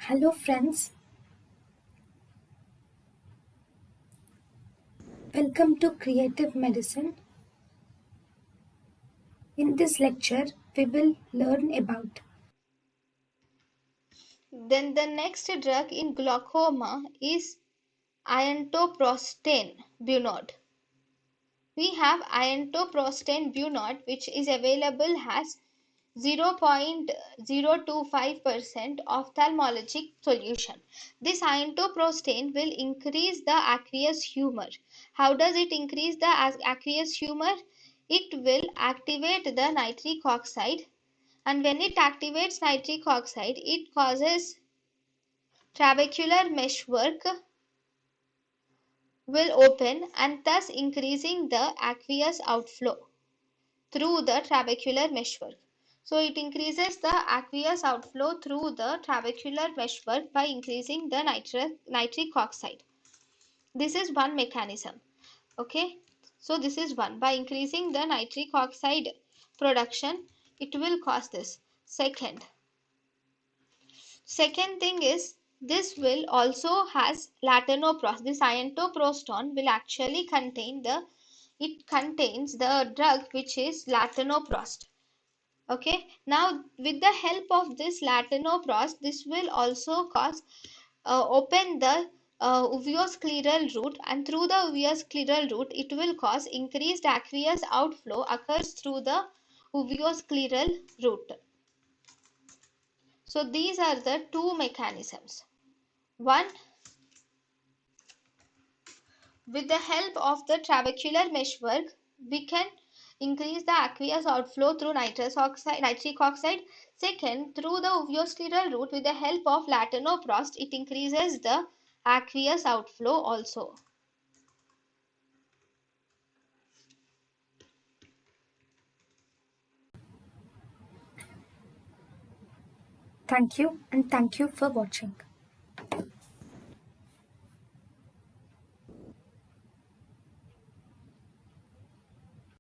Hello friends, welcome to Creative Medicine. In this lecture, we will learn about Then the next drug in glaucoma is iontopprostane bunod. We have iontopprostane bunod which is available as 0.025% ophthalmologic solution. This iontopprostane will increase the aqueous humor. How does it increase the aqueous humor? It will activate the nitric oxide, and when it activates nitric oxide, it causes trabecular meshwork will open and thus increasing the aqueous outflow through the trabecular meshwork. So it increases the aqueous outflow through the trabecular meshwork by increasing the nitric oxide. This is one mechanism. Okay. So this is one. By increasing the nitric oxide production, it will cause this. Second thing is this will also has latanoprostene. This iontopprostone will actually contains the drug which is latanoprost. Okay, now with the help of this latanoprost, this will also cause open the uveoscleral route, and through the uveoscleral route it will cause increased aqueous outflow occurs through the uveoscleral route. So these are the two mechanisms. One, with the help of the trabecular meshwork, we can increase the aqueous outflow through nitric oxide. Second, through the uveoscleral route, with the help of latanoprost, it increases the aqueous outflow also. thank you and thank you for watching.